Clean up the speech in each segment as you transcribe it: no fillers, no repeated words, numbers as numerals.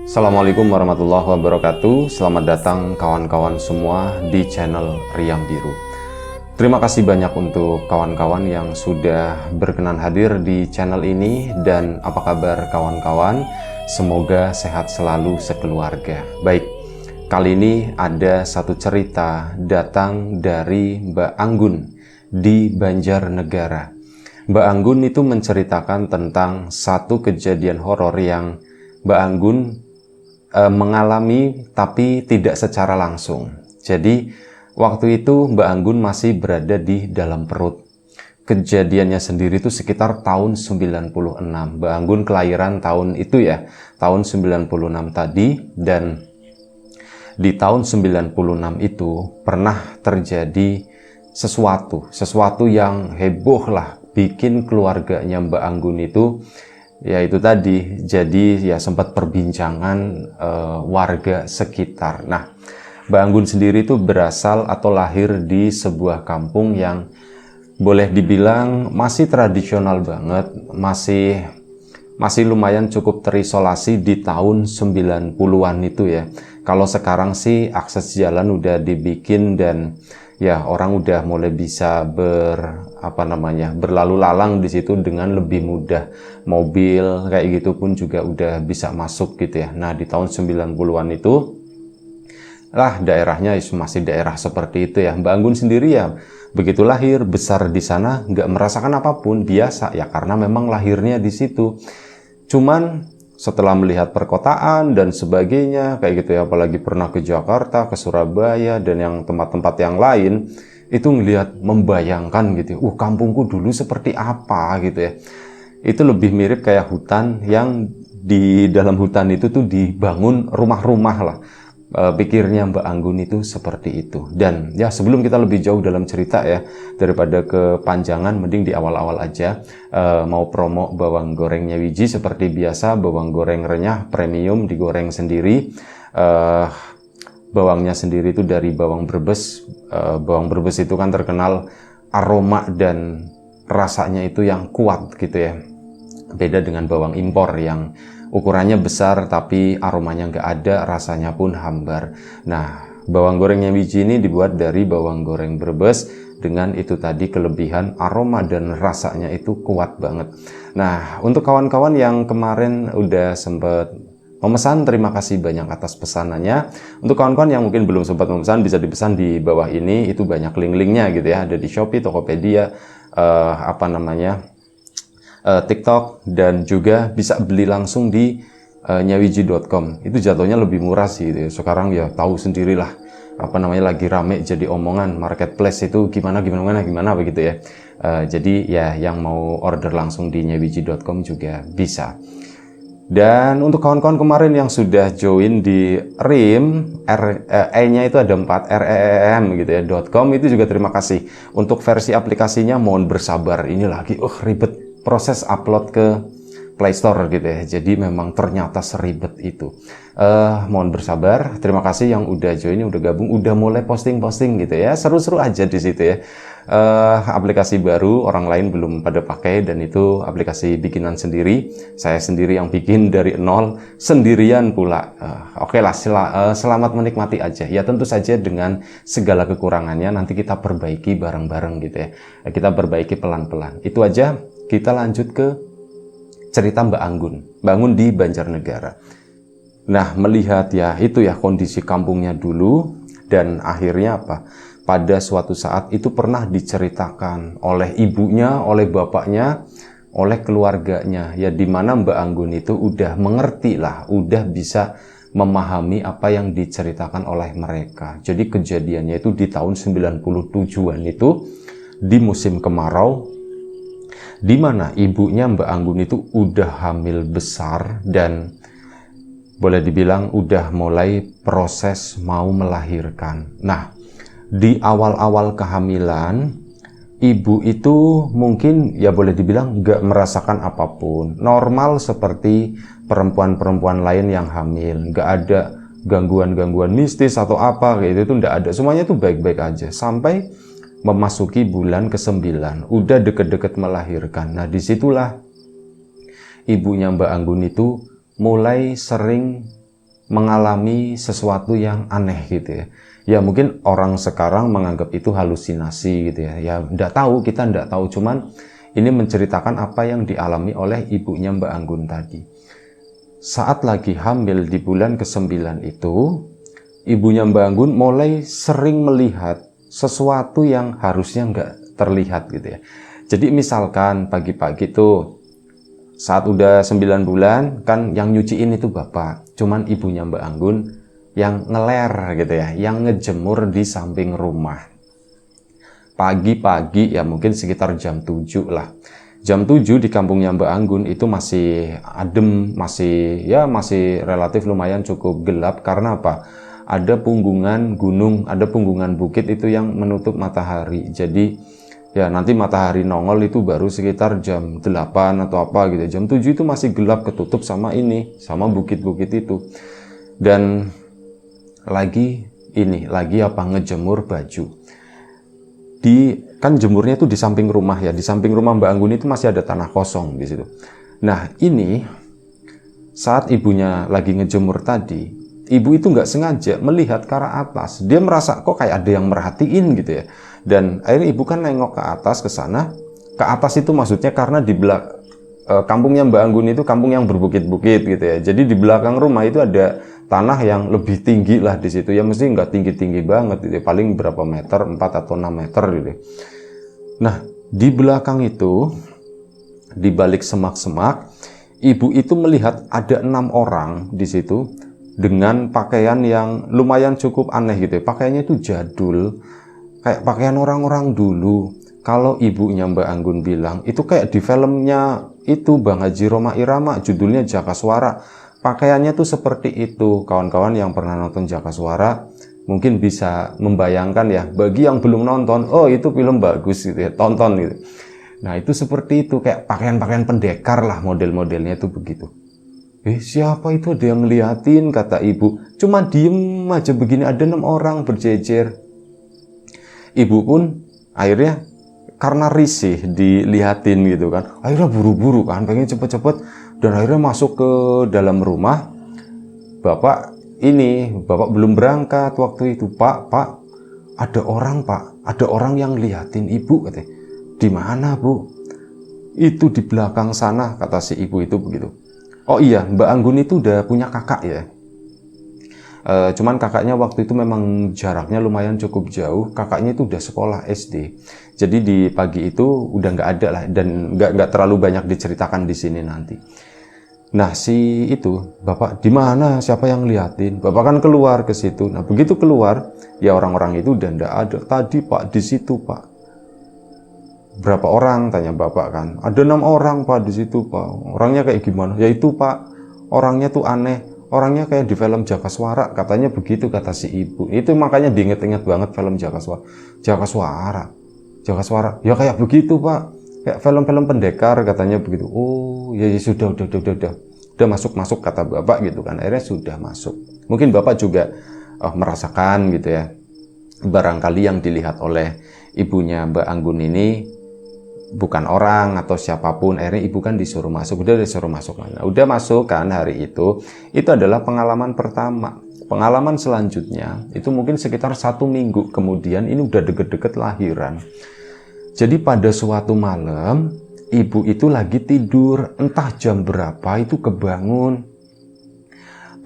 Assalamualaikum warahmatullahi wabarakatuh. Selamat datang kawan-kawan semua di channel Riang Biru. Terima kasih banyak untuk kawan-kawan yang sudah berkenan hadir di channel ini. Dan apa kabar kawan-kawan? Semoga sehat selalu sekeluarga. Baik, kali ini ada satu cerita datang dari Mbak Anggun di Banjarnegara. Mbak Anggun itu menceritakan tentang satu kejadian horor yang Mbak Anggun mengalami tapi tidak secara langsung. Jadi waktu itu Mbak Anggun masih berada di dalam perut. Kejadiannya sendiri itu sekitar tahun 96. Mbak Anggun kelahiran tahun itu ya, tahun 96 tadi. Dan di tahun 96 itu pernah terjadi sesuatu yang heboh lah, bikin keluarganya Mbak Anggun itu, ya itu tadi, jadi ya sempat perbincangan warga sekitar. Nah, Mbak Anggun sendiri itu berasal atau lahir di sebuah kampung yang boleh dibilang masih tradisional banget, masih lumayan cukup terisolasi di tahun 90-an itu ya. Kalau sekarang sih akses jalan udah dibikin dan ya orang udah mulai bisa berlalu lalang di situ dengan lebih mudah. Mobil kayak gitu pun juga udah bisa masuk gitu ya. Nah, di tahun 90-an itu lah daerahnya masih daerah seperti itu ya. Mbak Anggun sendiri ya begitu lahir besar di sana nggak merasakan apapun, biasa ya karena memang lahirnya di situ. Cuman setelah melihat perkotaan dan sebagainya kayak gitu ya, apalagi pernah ke Jakarta, ke Surabaya dan yang tempat-tempat yang lain, itu ngelihat membayangkan gitu, kampungku dulu seperti apa gitu ya. Itu lebih mirip kayak hutan yang di dalam hutan itu tuh dibangun rumah-rumah lah. Pikirnya Mbak Anggun itu seperti itu. Dan ya sebelum kita lebih jauh dalam cerita ya, daripada kepanjangan, mending di awal-awal aja mau promo bawang gorengnya Wiji. Seperti biasa, bawang goreng renyah premium digoreng sendiri. Bawangnya sendiri itu dari bawang Brebes. Bawang Brebes itu kan terkenal aroma dan rasanya itu yang kuat gitu ya. Beda dengan bawang impor yang ukurannya besar tapi aromanya nggak ada, rasanya pun hambar. Nah, bawang gorengnya Wiji ini dibuat dari bawang goreng Brebes dengan itu tadi kelebihan aroma dan rasanya itu kuat banget. Nah, untuk kawan-kawan yang kemarin udah sempet memesan, terima kasih banyak atas pesanannya. Untuk kawan-kawan yang mungkin belum sempat memesan, bisa dipesan di bawah ini, itu banyak link-linknya gitu ya, ada di Shopee, Tokopedia, TikTok, dan juga bisa beli langsung di nyawiji.com. Itu jatuhnya lebih murah sih gitu ya. Sekarang ya tahu sendirilah lagi rame jadi omongan marketplace itu gimana begitu ya. Jadi ya yang mau order langsung di nyawiji.com juga bisa. Dan untuk kawan-kawan kemarin yang sudah join di RIM, E-nya itu ada 4, REM gitu ya, .com, itu juga terima kasih. Untuk versi aplikasinya mohon bersabar, ini lagi ribet proses upload ke Play Store gitu ya. Jadi memang ternyata seribet itu. Mohon bersabar. Terima kasih yang udah join, udah gabung, udah mulai posting-posting gitu ya. Seru-seru aja di situ ya. Aplikasi baru, orang lain belum pada pakai dan itu aplikasi bikinan sendiri. Saya sendiri yang bikin dari nol, sendirian pula. Oke lah, selamat menikmati aja. Ya tentu saja dengan segala kekurangannya nanti kita perbaiki bareng-bareng gitu ya. Kita perbaiki pelan-pelan. Itu aja. Kita lanjut ke cerita Mbak Anggun. Mbak Anggun di Banjarnegara. Nah, melihat ya itu ya kondisi kampungnya dulu, dan akhirnya apa? Pada suatu saat itu pernah diceritakan oleh ibunya, oleh bapaknya, oleh keluarganya, ya dimana Mbak Anggun itu udah mengerti lah, udah bisa memahami apa yang diceritakan oleh mereka. Jadi kejadiannya itu di tahun 97-an itu, di musim kemarau, di mana ibunya Mbak Anggun itu udah hamil besar dan boleh dibilang udah mulai proses mau melahirkan. Nah, di awal-awal kehamilan, ibu itu mungkin ya boleh dibilang nggak merasakan apapun. Normal seperti perempuan-perempuan lain yang hamil. Nggak ada gangguan-gangguan mistis atau apa, kayak itu nggak ada. Semuanya itu baik-baik aja. Sampai memasuki bulan ke-9, udah deket-deket melahirkan. Nah, disitulah ibunya Mbak Anggun itu mulai sering mengalami sesuatu yang aneh gitu ya. Ya mungkin orang sekarang menganggap itu halusinasi gitu ya. Ya enggak tahu, kita enggak tahu, cuman ini menceritakan apa yang dialami oleh ibunya Mbak Anggun tadi. Saat lagi hamil di bulan ke-9 itu, ibunya Mbak Anggun mulai sering melihat sesuatu yang harusnya enggak terlihat gitu ya. Jadi misalkan pagi-pagi tuh, saat udah 9 bulan kan yang nyuciin itu bapak, cuman ibunya Mbak Anggun yang ngeler gitu ya, yang ngejemur di samping rumah. Pagi-pagi ya mungkin sekitar jam 7 lah. Jam 7 di kampungnya Mbak Anggun itu masih adem, masih relatif lumayan cukup gelap. Karena apa? Ada punggungan gunung, ada punggungan bukit itu yang menutup matahari. Jadi ya nanti matahari nongol itu baru sekitar jam 8 atau apa gitu. Jam 7 itu masih gelap, ketutup sama bukit-bukit itu. Dan lagi ngejemur baju. Kan jemurnya itu di samping rumah ya, di samping rumah Mbak Anggun itu masih ada tanah kosong di situ. Nah ini saat ibunya lagi ngejemur tadi, ibu itu nggak sengaja melihat ke arah atas. Dia merasa kok kayak ada yang merhatiin gitu ya. Dan akhirnya ibu kan nengok ke atas, ke sana. Ke atas itu maksudnya karena di belakang kampungnya Mbak Anggun itu kampung yang berbukit-bukit gitu ya. Jadi di belakang rumah itu ada tanah yang lebih tinggi lah di situ. Ya mesti nggak tinggi-tinggi banget gitu ya. Paling berapa meter, 4 atau 6 meter gitu. Nah, di belakang itu, di balik semak-semak, ibu itu melihat ada 6 orang di situ dengan pakaian yang lumayan cukup aneh gitu ya. Pakaiannya itu jadul, kayak pakaian orang-orang dulu. Kalau ibunya Mbak Anggun bilang, itu kayak di filmnya itu Bang Haji Rhoma Irama, judulnya Jakaswara. Pakaiannya tuh seperti itu. Kawan-kawan yang pernah nonton Jakaswara mungkin bisa membayangkan ya. Bagi yang belum nonton, oh itu film bagus gitu ya, tonton gitu. Nah itu seperti itu, kayak pakaian-pakaian pendekar lah modelnya itu begitu. Siapa itu, ada yang ngeliatin, kata ibu. Cuma diem aja begini, ada 6 orang berjejer. Ibu pun akhirnya karena risih dilihatin gitu kan, akhirnya buru-buru kan, pengen cepet-cepet, dan akhirnya masuk ke dalam rumah. Bapak belum berangkat waktu itu. Pak, ada orang yang liatin ibu, katanya. Di mana bu? Itu di belakang sana, kata si ibu itu begitu. Oh iya, Mbak Anggun itu udah punya kakak ya. Cuman kakaknya waktu itu memang jaraknya lumayan cukup jauh. Kakaknya itu udah sekolah SD. Jadi di pagi itu udah nggak ada lah, dan nggak terlalu banyak diceritakan di sini nanti. Nah si itu, bapak di mana? Siapa yang liatin? Bapak kan keluar ke situ. Nah begitu keluar, ya orang-orang itu udah nggak ada. Tadi pak di situ pak. Berapa orang? Tanya bapak kan. Ada 6 orang pak di situ pak. Orangnya kayak gimana? Ya itu pak. Orangnya tuh aneh. Orangnya kayak di film Jakaswara, katanya begitu kata si ibu. Itu makanya diinget-inget banget film Jakaswara. Ya kayak begitu pak, kayak film-film pendekar katanya begitu. Oh ya sudah masuk kata bapak gitu kan. Akhirnya sudah masuk. Mungkin bapak juga merasakan gitu ya. Barangkali yang dilihat oleh ibunya Mbak Anggun ini bukan orang atau siapapun. Akhirnya ibu kan disuruh masuk. Udah masuk kan hari itu adalah pengalaman pertama. Pengalaman selanjutnya itu mungkin sekitar 1 minggu kemudian, ini udah deket-deket lahiran. Jadi pada suatu malam ibu itu lagi tidur, entah jam berapa itu kebangun.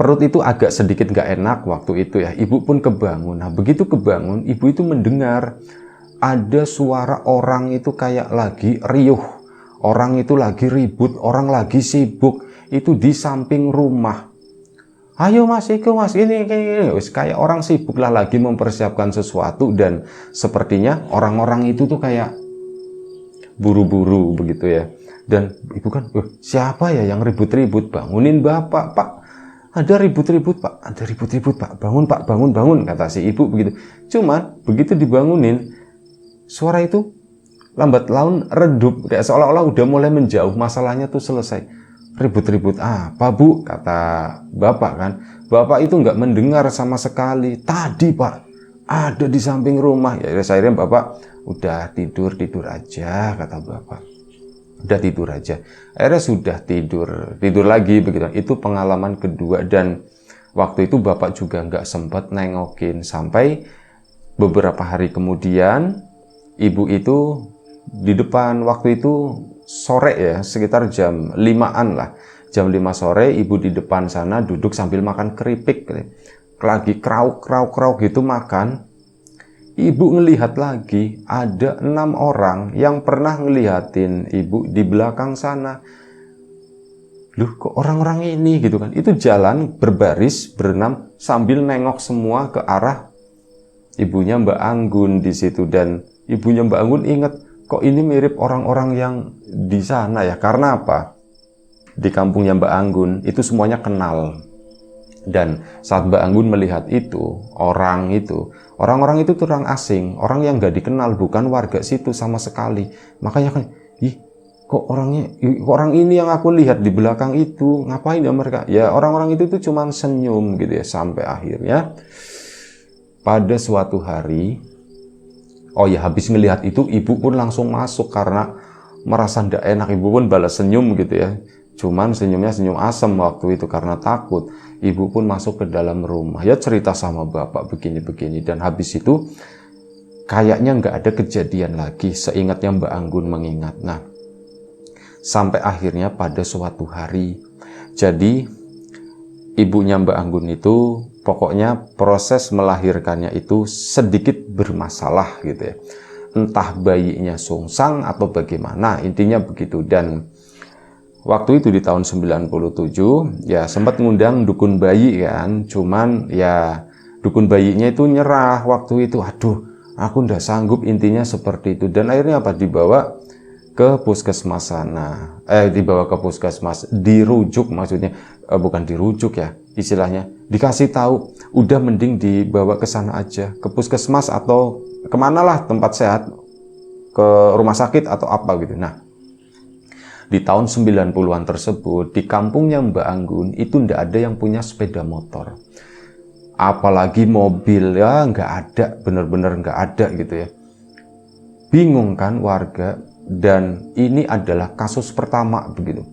Perut itu agak sedikit gak enak waktu itu ya. Ibu pun kebangun. Nah begitu kebangun, ibu itu mendengar ada suara orang itu kayak lagi riuh, orang itu lagi ribut, orang lagi sibuk, itu di samping rumah. Ayo mas, ini. Kayak orang sibuk lah lagi mempersiapkan sesuatu, dan sepertinya orang-orang itu tuh kayak buru-buru begitu ya. Dan ibu kan, siapa ya yang ribut-ribut? Bangunin bapak, pak. Ada ribut-ribut pak, bangun, kata si ibu begitu. Cuma begitu dibangunin, suara itu lambat laun redup, kayak seolah-olah udah mulai menjauh, masalahnya tuh selesai. Ribut-ribut apa bu? Kata bapak kan. Bapak itu nggak mendengar sama sekali. Tadi pak, ada di samping rumah. Ya akhirnya bapak udah tidur aja, kata bapak. Udah tidur aja. Akhirnya sudah tidur lagi begitu. Itu pengalaman kedua, dan waktu itu bapak juga nggak sempat nengokin. Sampai beberapa hari kemudian, ibu itu di depan, waktu itu sore ya, sekitar jam 5-an lah. Jam 5 sore, ibu di depan sana duduk sambil makan keripik. Lagi krauk gitu makan. Ibu ngelihat lagi, ada 6 orang yang pernah ngelihatin ibu di belakang sana. Loh, kok orang-orang ini gitu kan? Itu jalan berbaris, berenam, sambil nengok semua ke arah ibunya Mbak Anggun di situ. Dan ibunya Mbak Anggun ingat, kok ini mirip orang-orang yang di sana ya? Karena apa? Di kampungnya Mbak Anggun itu semuanya kenal. Dan saat Mbak Anggun melihat itu, orang-orang itu orang asing, orang yang nggak dikenal, bukan warga situ sama sekali. Makanya kan, kok orang ini yang aku lihat di belakang itu, ngapain ya mereka? Ya orang-orang itu tuh cuman senyum gitu ya. Sampai akhirnya pada suatu hari, habis ngelihat itu, ibu pun langsung masuk karena merasa ndak enak. Ibu pun balas senyum gitu ya. Cuman senyumnya senyum asem waktu itu karena takut. Ibu pun masuk ke dalam rumah. Ya cerita sama bapak begini-begini. Dan habis itu kayaknya nggak ada kejadian lagi seingatnya Mbak Anggun mengingat. Nah, sampai akhirnya pada suatu hari. Jadi ibunya Mbak Anggun itu pokoknya proses melahirkannya itu sedikit bermasalah gitu ya. Entah bayinya sungsang atau bagaimana. Intinya begitu. Dan waktu itu di tahun 97 ya sempat ngundang dukun bayi kan, cuman ya dukun bayinya itu nyerah waktu itu. Aduh, aku ndak sanggup, intinya seperti itu. Dan akhirnya apa, dibawa ke puskesmas sana. Dibawa ke puskesmas, dirujuk maksudnya, bukan dirujuk ya istilahnya, dikasih tahu udah mending dibawa ke sana aja, ke puskesmas atau kemana lah tempat sehat, ke rumah sakit atau apa gitu. Nah, di tahun 90-an tersebut, di kampungnya Mbak Anggun, itu ndak ada yang punya sepeda motor. Apalagi mobil, ya nggak ada, bener-bener nggak ada gitu ya. Bingung kan warga, dan ini adalah kasus pertama begitu.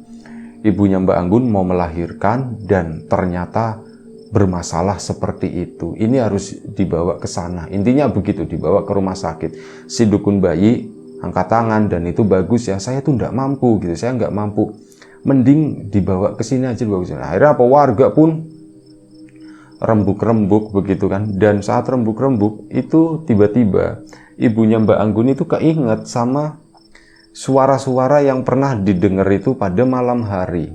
Ibunya Mbak Anggun mau melahirkan, dan ternyata bermasalah seperti itu. Ini harus dibawa ke sana. Intinya begitu, dibawa ke rumah sakit. Si dukun bayi angkat tangan, dan itu bagus ya, saya tuh nggak mampu gitu, saya nggak mampu, mending dibawa ke sini aja, dibawa ke sini. Akhirnya apa, warga pun rembuk-rembuk begitu kan. Dan saat rembuk-rembuk itu tiba-tiba ibunya Mbak Anggun itu keinget sama suara-suara yang pernah didengar itu pada malam hari.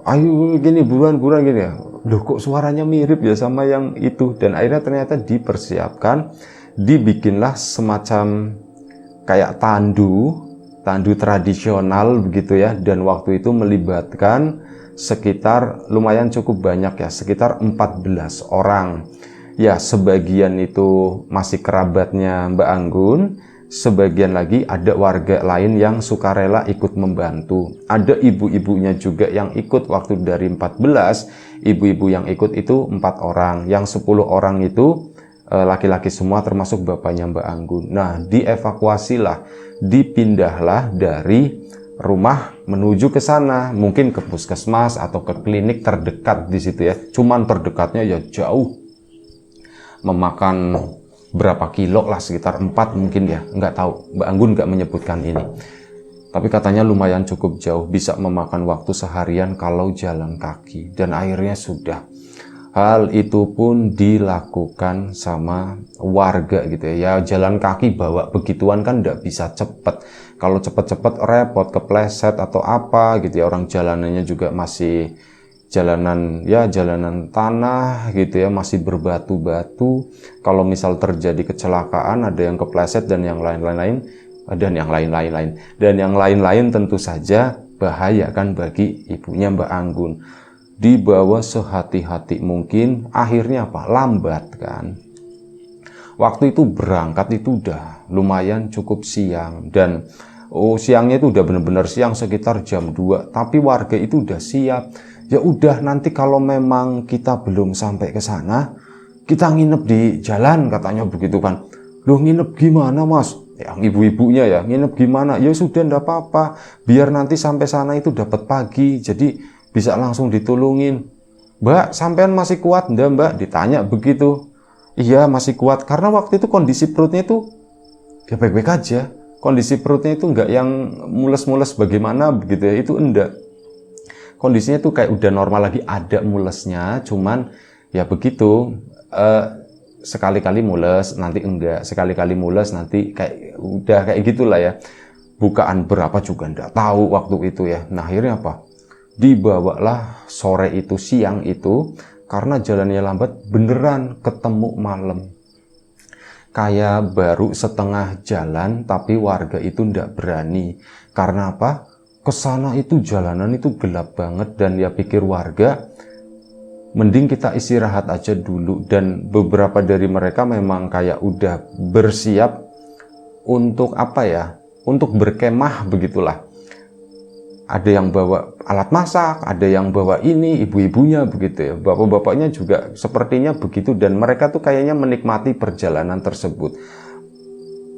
Ayo gini, buruan gini ya. Loh, kok suaranya mirip ya sama yang itu. Dan akhirnya ternyata dipersiapkan, dibikinlah semacam kayak tandu tradisional begitu ya. Dan waktu itu melibatkan sekitar lumayan cukup banyak ya, sekitar 14 orang. Ya, sebagian itu masih kerabatnya Mbak Anggun, sebagian lagi ada warga lain yang sukarela ikut membantu. Ada ibu-ibunya juga yang ikut. Waktu dari 14 ibu-ibu yang ikut itu 4 orang, yang 10 orang itu laki-laki semua termasuk bapaknya Mbak Anggun. Nah, dievakuasilah, dipindahlah dari rumah menuju ke sana, mungkin ke puskesmas atau ke klinik terdekat di situ ya. Cuman terdekatnya ya jauh, memakan berapa kilo lah, sekitar 4 mungkin ya, nggak tahu, Mbak Anggun nggak menyebutkan ini. Tapi katanya lumayan cukup jauh, bisa memakan waktu seharian kalau jalan kaki. Dan akhirnya sudah. Hal itu pun dilakukan sama warga gitu ya. Ya jalan kaki bawa begituan kan nggak bisa cepet. Kalau cepet-cepet repot, kepleset atau apa gitu ya. Orang jalanannya juga masih jalanan tanah gitu ya, masih berbatu-batu. Kalau misal terjadi kecelakaan, ada yang kepleset dan yang lain-lain. Dan yang lain-lain tentu saja bahaya kan bagi ibunya Mbak Anggun. Dibawa sehati-hati mungkin, akhirnya apa? Lambat kan. Waktu itu berangkat itu udah lumayan cukup siang, dan siangnya itu udah benar-benar siang, sekitar jam 2, tapi warga itu udah siap. Ya udah, nanti kalau memang kita belum sampai ke sana, kita nginep di jalan, katanya begitu kan. Loh, nginep gimana mas? Yang ibu-ibunya ya, nginep gimana? Ya sudah, ndak apa-apa, biar nanti sampai sana itu dapat pagi, jadi bisa langsung ditulungin. Mbak, sampean masih kuat enggak Mbak? Ditanya begitu. Iya, masih kuat. Karena waktu itu kondisi perutnya itu ya baik-baik aja. Kondisi perutnya itu enggak yang mules-mules bagaimana begitu ya, itu enggak. Kondisinya tuh kayak udah normal lagi, ada mulesnya, cuman ya begitu. Sekali-kali mules, nanti enggak. Sekali-kali mules, nanti kayak udah kayak gitulah ya. Bukaan berapa juga enggak tahu waktu itu ya. Nah akhirnya apa? Dibawalah sore itu, siang itu, karena jalannya lambat, beneran ketemu malam. Kayak baru setengah jalan, tapi warga itu ndak berani. Karena apa? Kesana itu jalanan itu gelap banget, dan ya pikir warga, mending kita istirahat aja dulu. Dan beberapa dari mereka memang kayak udah bersiap untuk apa ya? Untuk berkemah begitulah. Ada yang bawa alat masak, ada yang bawa ini, ibu-ibunya begitu ya. Bapak-bapaknya juga sepertinya begitu, dan mereka tuh kayaknya menikmati perjalanan tersebut.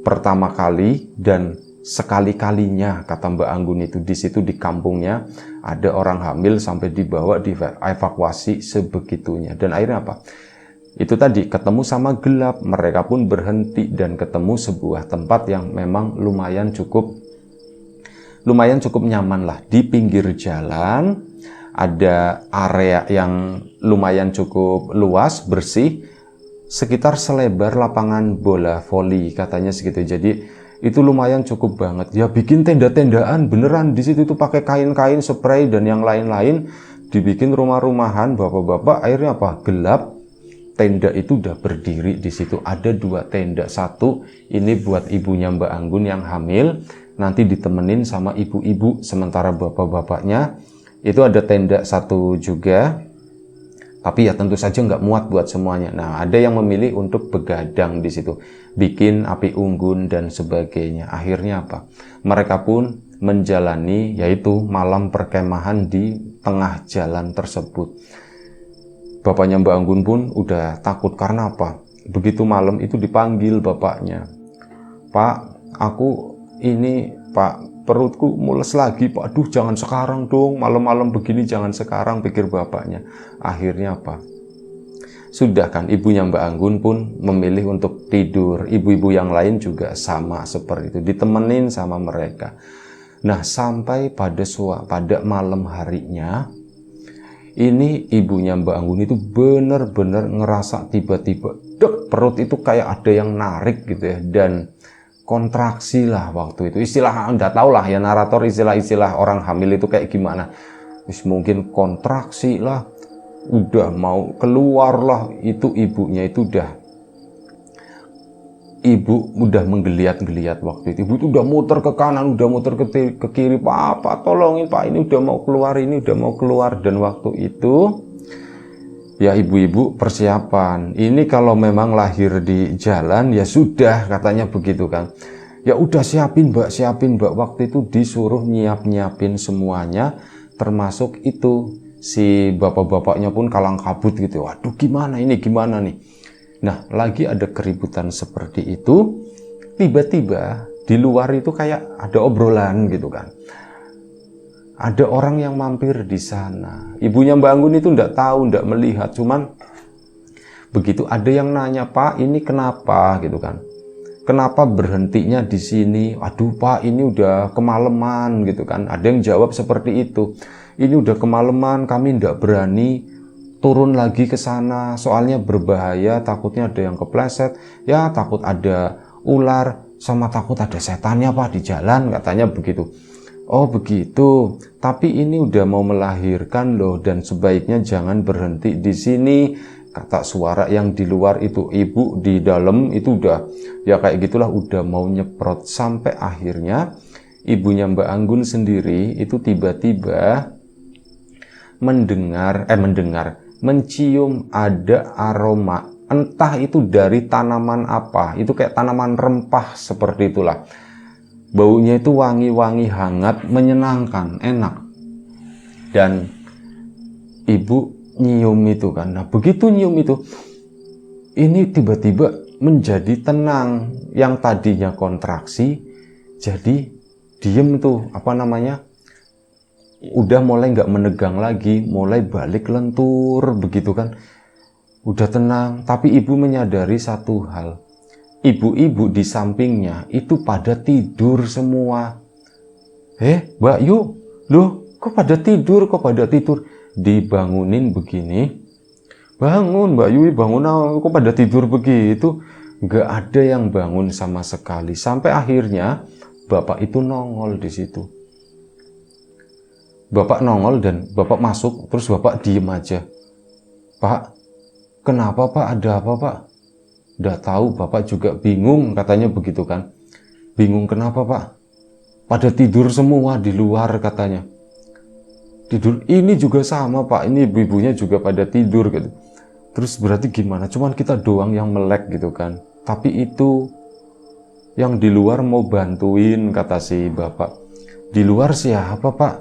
Pertama kali dan sekali-kalinya, kata Mbak Anggun itu, di situ di kampungnya ada orang hamil sampai dibawa dievakuasi sebegitunya. Dan akhirnya apa? Itu tadi ketemu sama gelap, mereka pun berhenti dan ketemu sebuah tempat yang memang lumayan cukup nyaman lah. Di pinggir jalan ada area yang lumayan cukup luas, bersih, sekitar selebar lapangan bola voli katanya segitu. Jadi itu lumayan cukup banget ya. Bikin tenda-tendaan beneran di situ tuh, pakai kain-kain, spray dan yang lain-lain, dibikin rumah-rumahan. Bapak-bapak akhirnya apa? Gelap. Tenda itu udah berdiri di situ. Ada 2 tenda. Satu ini buat ibunya Mbak Anggun yang hamil, nanti ditemenin sama ibu-ibu. Sementara bapak-bapaknya itu ada tenda 1 juga, tapi ya tentu saja nggak muat buat semuanya. Nah, ada yang memilih untuk begadang di situ, bikin api unggun dan sebagainya. Akhirnya apa? Mereka pun menjalani yaitu malam perkemahan di tengah jalan tersebut. Bapaknya Mbak Anggun pun udah takut. Karena apa? Begitu malam itu dipanggil bapaknya. Pak, aku ini Pak, perutku mules lagi Pak. Aduh, jangan sekarang dong, malam-malam begini jangan sekarang, pikir bapaknya. Akhirnya apa? Sudah kan, ibunya Mbak Anggun pun memilih untuk tidur. Ibu-ibu yang lain juga sama seperti itu, ditemenin sama mereka. Nah, sampai pada malam harinya, ini ibunya Mbak Anggun itu benar-benar ngerasa tiba-tiba perut itu kayak ada yang narik gitu ya, dan kontraksi lah waktu itu. Istilah Anda tahu lah ya, narator istilah-istilah orang hamil itu kayak gimana. Mungkin kontraksi lah, udah mau keluar lah. Itu ibunya itu ibu udah menggeliat-geliat waktu itu. Ibu itu udah muter ke kanan, udah muter ke kiri. Pak, tolongin Pak, ini udah mau keluar. Dan waktu itu ya ibu-ibu persiapan. Ini kalau memang lahir di jalan ya sudah, katanya begitu kan. Ya udah siapin Mbak. Waktu itu disuruh nyiapin semuanya, termasuk itu si bapak-bapaknya pun kalang kabut gitu. Waduh, gimana nih? Nah, lagi ada keributan seperti itu, tiba-tiba di luar itu kayak ada obrolan gitu kan. Ada orang yang mampir di sana. Ibunya Mbak Anggun itu enggak tahu, enggak melihat, cuman begitu ada yang nanya, Pak, ini kenapa gitu kan? Kenapa berhentinya di sini? Aduh Pak, ini udah kemalaman gitu kan. Ada yang jawab seperti itu. Ini udah kemalaman, kami enggak berani turun lagi ke sana, soalnya berbahaya, takutnya ada yang kepleset, ya takut ada ular, sama takut ada setannya Pak di jalan, katanya begitu. Oh begitu, tapi ini udah mau melahirkan loh, dan sebaiknya jangan berhenti di sini, kata suara yang di luar itu. Ibu di dalam itu udah, ya kayak gitulah, udah mau nyeprot. Sampai akhirnya ibunya Mbak Anggun sendiri itu tiba-tiba mencium ada aroma, entah itu dari tanaman apa, itu kayak tanaman rempah seperti itulah. Baunya itu wangi-wangi, hangat, menyenangkan, enak. Dan ibu nyium itu kan. Nah, begitu nyium itu, ini tiba-tiba menjadi tenang. Yang tadinya kontraksi jadi diem tuh, udah mulai nggak menegang lagi, mulai balik lentur begitu kan. Udah tenang, tapi ibu menyadari satu hal. Ibu-ibu di sampingnya itu pada tidur semua. Mbak Yu, loh kok pada tidur, dibangunin begini. Bangun Mbak Yu, bangun, kok pada tidur begitu. Nggak ada yang bangun sama sekali. Sampai akhirnya bapak itu nongol di situ. Bapak nongol dan bapak masuk, terus bapak diem aja. Pak, kenapa Pak? Ada apa Pak? Udah tahu bapak juga bingung, katanya begitu kan. Bingung kenapa Pak? Pada tidur semua di luar katanya. Tidur, ini juga sama Pak, ini ibu-ibunya juga pada tidur gitu. Terus berarti gimana? Cuman kita doang yang melek gitu kan. Tapi itu yang di luar mau bantuin, kata si bapak. Di luar siapa Pak?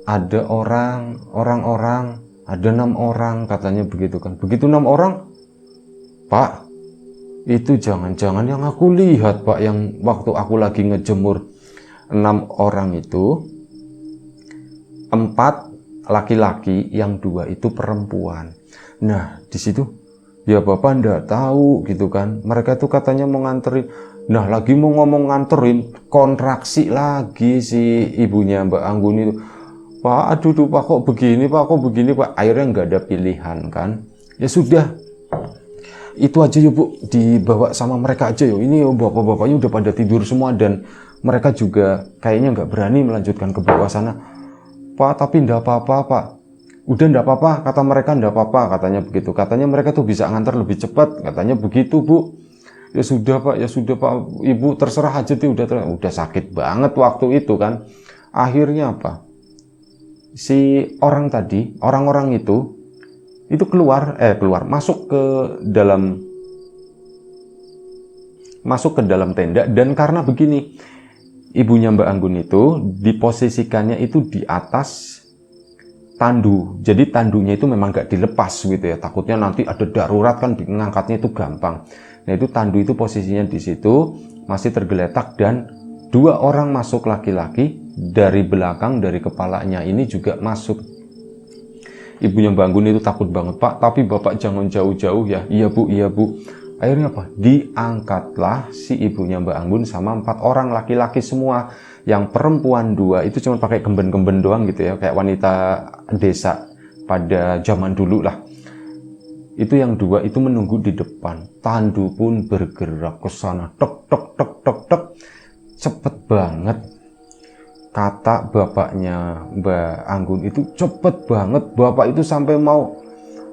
Ada orang-orang, ada 6 orang katanya begitu kan. Begitu 6 orang, Pak, itu jangan-jangan yang aku lihat Pak, yang waktu aku lagi ngejemur. 6 orang itu 4 laki-laki, yang 2 itu perempuan. Nah, di situ ya bapak ndak tahu gitu kan. Mereka tuh katanya mau nganterin. Nah, lagi mau ngomong nganterin, kontraksi lagi si ibunya Mbak Anggun itu. Pak, aduh Pak, kok begini Pak, Akhirnya nggak ada pilihan kan. Ya sudah, itu aja yuk Bu, dibawa sama mereka aja yuk. Ini bapak-bapaknya udah pada tidur semua dan mereka juga kayaknya nggak berani melanjutkan ke bawah sana. Pak, tapi ndak apa-apa Pak. Udah ndak apa-apa, kata mereka ndak apa-apa, katanya begitu. Katanya mereka tuh bisa ngantar lebih cepat, katanya begitu Bu. Ya sudah Pak, Ibu terserah aja tuh, udah sakit banget waktu itu kan. Akhirnya apa? Si orang tadi, orang-orang itu keluar, masuk ke dalam tenda. Dan karena begini, ibunya Mbak Anggun itu diposisikannya itu di atas tandu. Jadi tandunya itu memang gak dilepas gitu ya. Takutnya nanti ada darurat kan, ngangkatnya itu gampang. Nah, itu tandu itu posisinya di situ masih tergeletak dan 2 orang masuk laki-laki dari belakang, dari kepalanya ini juga masuk. Ibunya Mbak Anggun itu takut banget, Pak, tapi Bapak jangan jauh-jauh ya. Iya Bu. Akhirnya apa? Diangkatlah si ibunya Mbak Anggun sama 4 orang laki-laki semua. Yang perempuan 2 itu cuma pakai gemben-gemben doang gitu ya, kayak wanita desa pada zaman dulu lah. Itu yang 2 itu menunggu di depan. Tandu pun bergerak ke sana, tek tek tek tek tek, cepet banget. Kata bapaknya Mbak Anggun itu cepet banget. Bapak itu sampai mau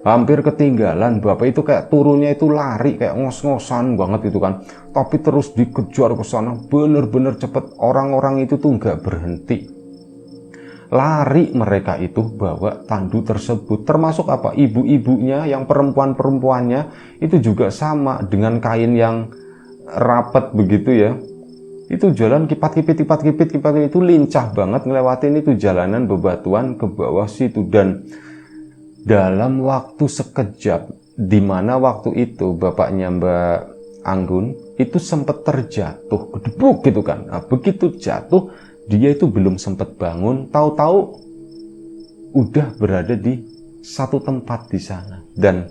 hampir ketinggalan. Bapak itu kayak turunnya itu lari, kayak ngos-ngosan banget itu kan. Tapi terus dikejar ke sana, bener-bener cepet. Orang-orang itu tuh nggak berhenti. Lari mereka itu bawa tandu tersebut. Termasuk apa? Ibu-ibunya yang perempuan-perempuannya itu juga sama dengan kain yang rapat begitu ya. Itu jalan kipat-kipit itu lincah banget ngelewatin itu jalanan bebatuan ke bawah situ. Dan dalam waktu sekejap, di mana waktu itu bapaknya Mbak Anggun itu sempat terjatuh, gedebuk gitu kan. Nah, begitu jatuh, dia itu belum sempat bangun, tahu-tahu udah berada di satu tempat di sana. Dan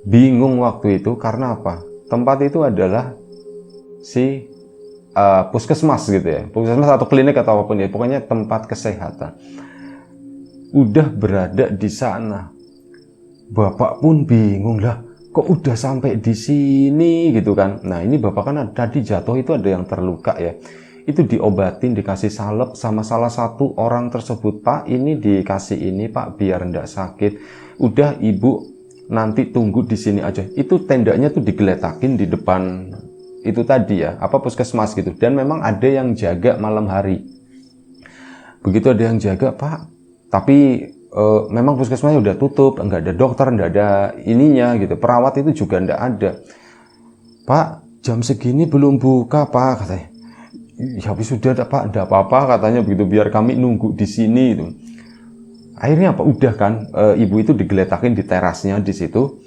bingung waktu itu karena apa? Tempat itu adalah si puskesmas gitu ya, puskesmas atau klinik atau apapun ya, pokoknya tempat kesehatan. Udah berada di sana, bapak pun bingung lah, kok udah sampai di sini gitu kan. Nah, ini bapak kan tadi jatuh itu ada yang terluka ya, itu diobatin, dikasih salep sama salah satu orang tersebut. Pak, ini dikasih ini Pak biar ndak sakit. Udah ibu nanti tunggu di sini aja. Itu tendanya tuh digeletakin di depan itu tadi ya, puskesmas gitu. Dan memang ada yang jaga malam hari. Begitu ada yang jaga Pak, tapi memang puskesmasnya udah tutup, nggak ada dokter, nggak ada ininya gitu, perawat itu juga nggak ada. Pak, jam segini belum buka Pak, katanya. Ya sudah Pak, nggak apa-apa katanya begitu, biar kami nunggu di sini itu. Akhirnya apa? Udah kan, ibu itu digeletakin di terasnya di situ.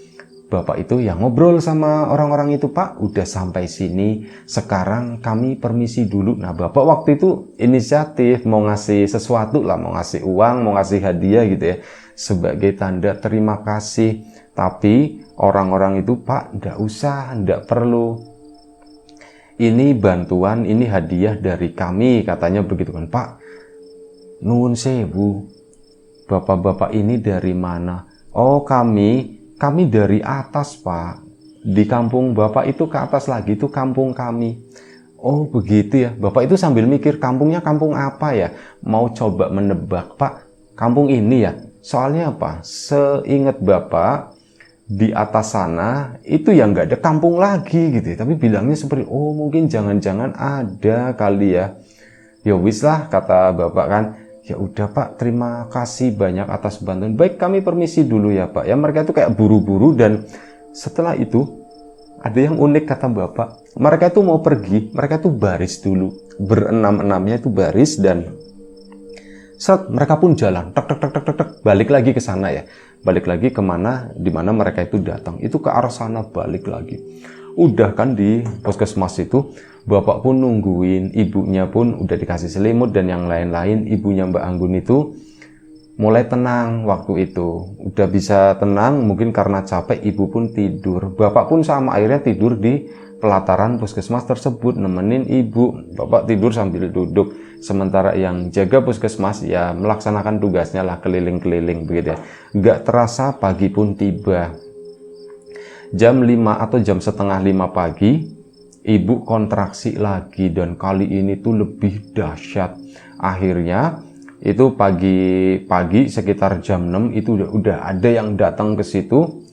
Bapak itu ya ngobrol sama orang-orang itu, Pak, udah sampai sini, sekarang kami permisi dulu. Nah, Bapak waktu itu inisiatif mau ngasih sesuatu lah, mau ngasih uang, mau ngasih hadiah gitu ya, sebagai tanda terima kasih. Tapi orang-orang itu, Pak, nggak usah, nggak perlu. Ini bantuan, ini hadiah dari kami, katanya begitu kan. Pak, nuwun sewu, bapak-bapak ini dari mana? Oh, kami dari atas, Pak. Di kampung Bapak itu ke atas lagi, itu kampung kami. Oh, begitu ya. Bapak itu sambil mikir, kampungnya kampung apa ya? Mau coba menebak, Pak. Kampung ini ya. Soalnya apa? Seingat Bapak, di atas sana itu yang nggak ada kampung lagi gitu ya. Tapi bilangnya seperti, oh mungkin jangan-jangan ada kali ya. Ya wis lah, kata Bapak kan. Ya udah, Pak, terima kasih banyak atas bantuan. Baik, kami permisi dulu ya, Pak. Ya mereka itu kayak buru-buru, dan setelah itu ada yang unik kata Bapak. Mereka itu mau pergi, mereka itu baris dulu. Berenam-enamnya itu baris, dan mereka pun jalan. Tek tek tek tek tek, balik lagi ke sana ya. Balik lagi kemana, di mana mereka itu datang. Itu ke arah sana, balik lagi. Udah kan di puskesmas itu, Bapak pun nungguin, ibunya pun udah dikasih selimut dan yang lain-lain. Ibunya Mbak Anggun itu mulai tenang waktu itu. Udah bisa tenang, mungkin karena capek, ibu pun tidur. Bapak pun sama, akhirnya tidur di pelataran puskesmas tersebut, nemenin ibu. Bapak tidur sambil duduk. Sementara yang jaga puskesmas ya melaksanakan tugasnya lah, keliling-keliling begitu ya. Nggak terasa pagi pun tiba. Jam 5 atau jam setengah 5 pagi, ibu kontraksi lagi, dan kali ini tuh lebih dahsyat. Akhirnya itu pagi-pagi sekitar jam 6 itu udah ada yang datang ke situ,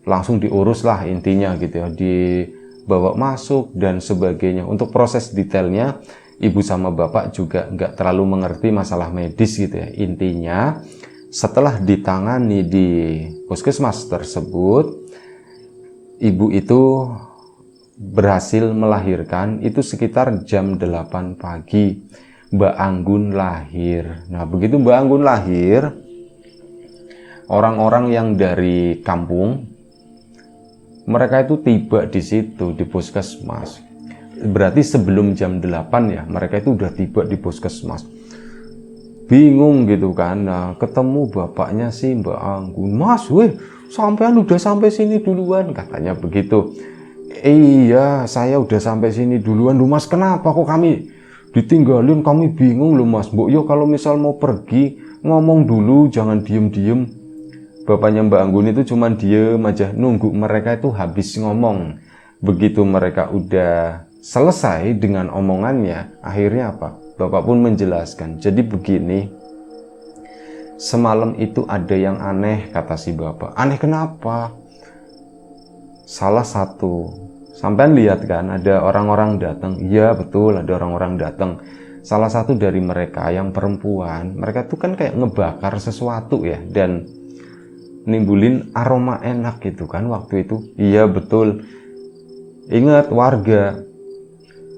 langsung diurus lah intinya gitu ya, dibawa masuk dan sebagainya. Untuk proses detailnya ibu sama bapak juga nggak terlalu mengerti masalah medis gitu ya. Intinya setelah ditangani di puskesmas tersebut, ibu itu berhasil melahirkan itu sekitar jam 8 pagi. Mbak Anggun lahir. Nah, begitu Mbak Anggun lahir, orang-orang yang dari kampung, mereka itu tiba di situ, di puskesmas. Berarti sebelum jam 8 ya, mereka itu udah tiba di puskesmas. Bingung gitu kan. Nah, ketemu bapaknya sih Mbak Anggun. Mas, weh, sampean udah sampai sini duluan, katanya begitu. Iya, saya udah sampai sini duluan. Lu Mas, kenapa kok kami ditinggalin? Kami bingung loh Mas. Mbok yo kalau misal mau pergi ngomong dulu, jangan diem-diem. Bapaknya Mbak Anggun itu cuman diem aja, nunggu mereka itu habis ngomong. Begitu mereka udah selesai dengan omongannya, akhirnya apa? Bapak pun menjelaskan. Jadi begini, semalam itu ada yang aneh, kata si bapak. Aneh kenapa? Salah satu, sampean lihat kan, ada orang-orang datang. Iya betul, ada orang-orang datang. Salah satu dari mereka yang perempuan, mereka tuh kan kayak ngebakar sesuatu ya, dan nimbulin aroma enak gitu kan waktu itu. Iya betul, ingat warga.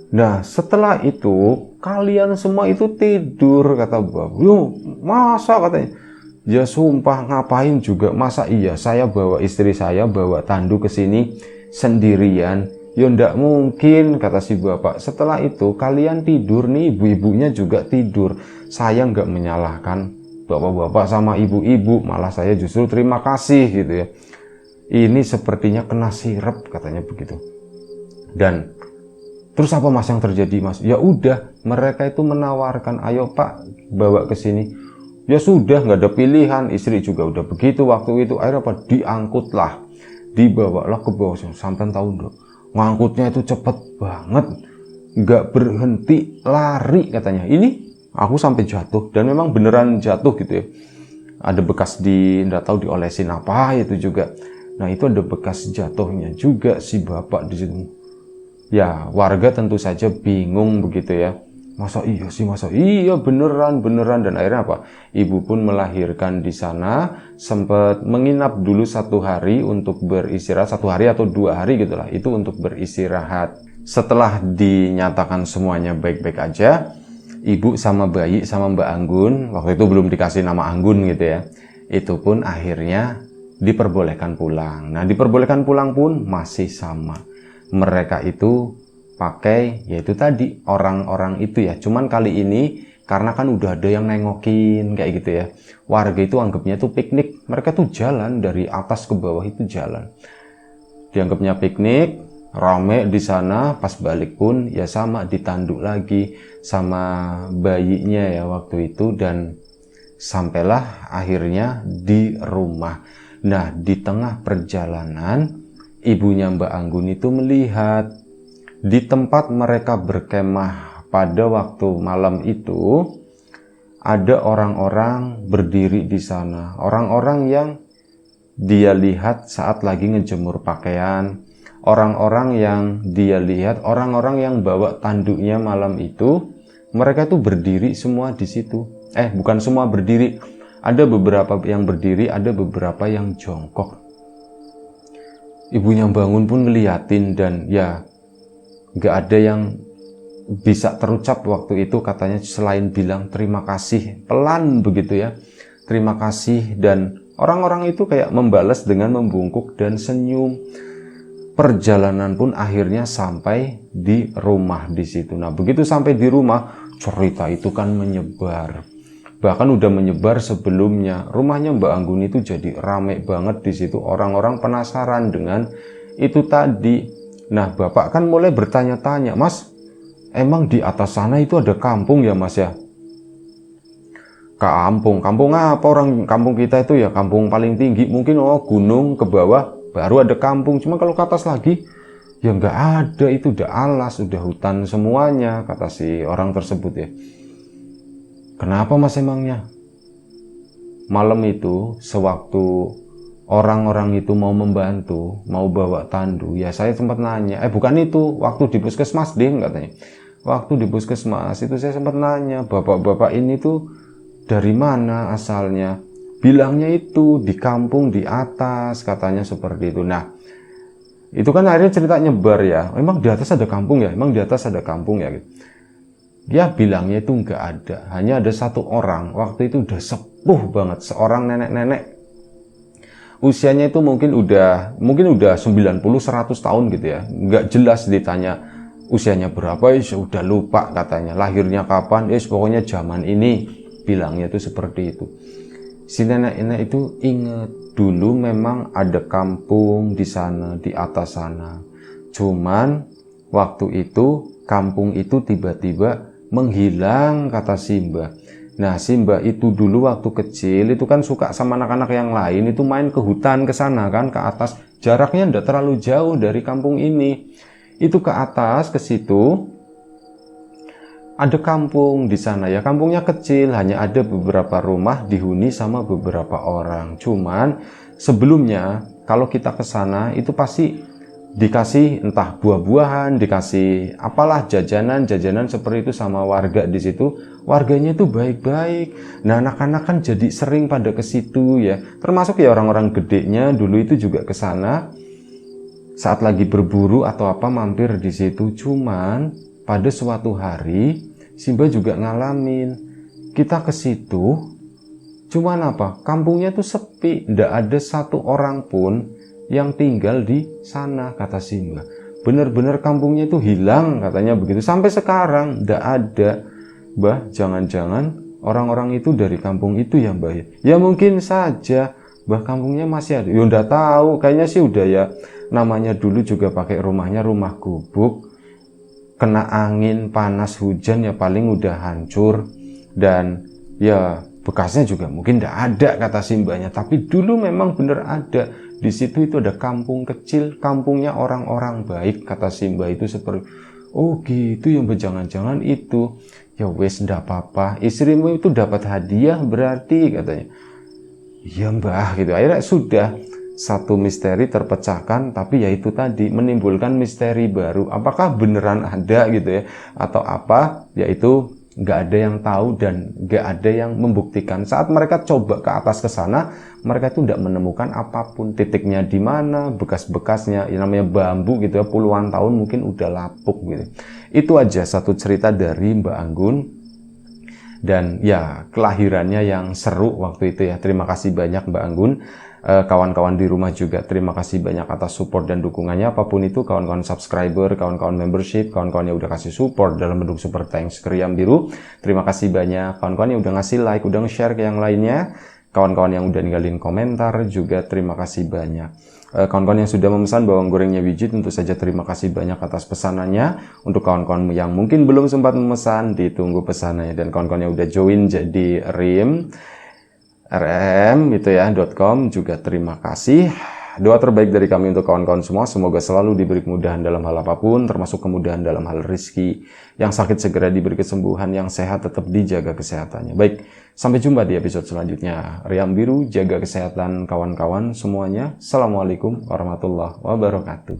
Nah setelah itu kalian semua itu tidur, kata bapak. Yo masa, katanya. Ya sumpah, ngapain juga, masa iya saya bawa istri saya, bawa Tandu ke sini sendirian. Ya ndak mungkin, kata si bapak. Setelah itu kalian tidur nih, ibu-ibunya juga tidur. Saya nggak menyalahkan bapak-bapak sama ibu-ibu, malah saya justru terima kasih gitu ya. Ini sepertinya kena sirep, katanya begitu. Dan terus apa Mas yang terjadi Mas? Ya udah, mereka itu menawarkan, ayo Pak bawa ke sini. Ya sudah, nggak ada pilihan, istri juga udah begitu waktu itu. Akhirnya apa? Diangkutlah, dibawalah ke bawah. Sampai tahu dong, ngangkutnya itu cepet banget, nggak berhenti, lari katanya. Ini aku sampai jatuh, dan memang beneran jatuh gitu ya. Ada bekas nggak tahu diolesin apa itu juga. Nah itu ada bekas jatuhnya juga si bapak di situ. Ya warga tentu saja bingung begitu ya. Masa iya sih, masa iya, beneran. Dan akhirnya apa? Ibu pun melahirkan di sana, sempat menginap dulu 1 hari untuk beristirahat, 1 hari atau 2 hari gitulah, itu untuk beristirahat. Setelah dinyatakan semuanya baik-baik aja, ibu sama bayi sama Mbak Anggun, waktu itu belum dikasih nama Anggun gitu ya, itu pun akhirnya diperbolehkan pulang. Nah, diperbolehkan pulang pun masih sama. Mereka itu pakai, yaitu tadi, orang-orang itu ya. Cuman kali ini, karena kan udah ada yang nengokin, kayak gitu ya. Warga itu anggapnya itu piknik. Mereka tuh jalan, dari atas ke bawah itu jalan. Dianggapnya piknik, rame di sana. Pas balik pun, ya sama, ditanduk lagi sama bayinya ya waktu itu. Dan sampailah akhirnya di rumah. Nah, di tengah perjalanan, ibunya Mbak Anggun itu melihat di tempat mereka berkemah pada waktu malam itu ada orang-orang berdiri di sana. Orang-orang yang dia lihat saat lagi ngejemur pakaian. Orang-orang yang dia lihat, orang-orang yang bawa tanduknya malam itu, mereka tuh berdiri semua di situ. Bukan semua berdiri. Ada beberapa yang berdiri, ada beberapa yang jongkok. Ibunya bangun pun ngeliatin dan ya gak ada yang bisa terucap waktu itu, katanya selain bilang terima kasih, pelan begitu ya, terima kasih. Dan orang-orang itu kayak membalas dengan membungkuk dan senyum. Perjalanan pun akhirnya sampai di rumah di situ. Nah, begitu sampai di rumah, cerita itu kan menyebar. Bahkan udah menyebar sebelumnya. Rumahnya Mbak Anggun itu jadi rame banget di situ. Orang-orang penasaran dengan itu tadi. Nah, Bapak kan mulai bertanya-tanya, Mas, emang di atas sana itu ada kampung ya, Mas ya? Kampung apa? Orang kampung kita itu ya kampung paling tinggi. Mungkin gunung ke bawah baru ada kampung. Cuma kalau ke atas lagi ya nggak ada, itu udah alas, udah hutan semuanya, kata si orang tersebut ya. Kenapa Mas emangnya? Malam itu sewaktu orang-orang itu mau membantu, mau bawa tandu, ya saya sempat nanya, bukan itu, waktu di puskesmas deh katanya. Waktu di puskesmas itu saya sempat nanya, bapak-bapak ini tuh dari mana asalnya? Bilangnya itu di kampung di atas, katanya seperti itu. Nah, itu kan akhirnya cerita nyebar ya. Emang di atas ada kampung ya? Emang di atas ada kampung ya? Gitu. Dia bilangnya itu nggak ada. Hanya ada satu orang. Waktu itu udah sepuh banget. Seorang nenek-nenek. Usianya itu mungkin udah 90-100 tahun gitu ya. Nggak jelas ditanya usianya berapa. Udah lupa katanya. Lahirnya kapan? Pokoknya zaman ini. Bilangnya itu seperti itu. Si nenek-nenek itu ingat dulu memang ada kampung di sana, di atas sana. Cuman waktu itu kampung itu tiba-tiba menghilang, kata Simba. Nah, Simba itu dulu waktu kecil itu kan suka sama anak-anak yang lain itu main ke hutan ke sana kan, ke atas. Jaraknya enggak terlalu jauh dari kampung ini. Itu ke atas ke situ. Ada kampung di sana ya, kampungnya kecil, hanya ada beberapa rumah dihuni sama beberapa orang. Cuman sebelumnya kalau kita ke sana itu pasti dikasih entah buah-buahan, dikasih apalah jajanan seperti itu sama warga di situ. Warganya itu baik-baik. Nah, anak-anak kan jadi sering pada ke situ ya. Termasuk ya orang-orang gedenya dulu itu juga ke sana. Saat lagi berburu atau apa mampir di situ. Cuman pada suatu hari Simba juga ngalamin, kita ke situ, cuman apa? Kampungnya tuh sepi, ndak ada satu orang pun yang tinggal di sana, kata Simba. Bener-bener kampungnya itu hilang, katanya begitu. Sampai sekarang ndak ada. Bah, jangan-jangan orang-orang itu dari kampung itu ya, Mbah ya? Ya mungkin saja, bah kampungnya masih ada. Ya ndak tahu, kayaknya sih udah ya. Namanya dulu juga pakai rumahnya rumah gubuk. Kena angin, panas, hujan ya paling udah hancur. Dan ya bekasnya juga mungkin tidak ada, kata Simbanya. Tapi dulu memang benar ada. Di situ itu ada kampung kecil, kampungnya orang-orang baik, kata Simba itu seperti, oh gitu ya, jangan-jangan itu. Ya wes ndak apa-apa, istrimu itu dapat hadiah berarti, katanya. Iya Mbah, gitu. Akhirnya sudah. Satu misteri terpecahkan, tapi ya itu tadi menimbulkan misteri baru. Apakah beneran ada gitu ya, atau apa? Yaitu nggak ada yang tahu dan nggak ada yang membuktikan. Saat mereka coba ke atas ke sana, mereka itu tidak menemukan apapun. Titiknya di mana, bekas-bekasnya, yang namanya bambu gitu ya, puluhan tahun mungkin udah lapuk gitu. Itu aja satu cerita dari Mbak Anggun. Dan ya kelahirannya yang seru waktu itu ya. Terima kasih banyak Mbak Anggun. Kawan-kawan di rumah juga terima kasih banyak atas support dan dukungannya, apapun itu, kawan-kawan subscriber, kawan-kawan membership, kawan-kawan yang udah kasih support dalam bentuk super thanks ke Riam Biru, terima kasih banyak. Kawan-kawan yang udah ngasih like, udah nge-share ke yang lainnya, kawan-kawan yang udah ninggalin komentar juga terima kasih banyak. Kawan-kawan yang sudah memesan bawang gorengnya Wiji, tentu saja terima kasih banyak atas pesanannya. Untuk kawan-kawan yang mungkin belum sempat memesan, ditunggu pesanannya. Dan kawan-kawan yang udah join jadi RM gitu ya .com juga terima kasih. Doa terbaik dari kami untuk kawan-kawan semua, semoga selalu diberi kemudahan dalam hal apapun, termasuk kemudahan dalam hal rezeki. Yang sakit segera diberi kesembuhan, yang sehat tetap dijaga kesehatannya. Baik, sampai jumpa di episode selanjutnya. Riam Biru, jaga kesehatan kawan-kawan semuanya. Assalamualaikum warahmatullahi wabarakatuh.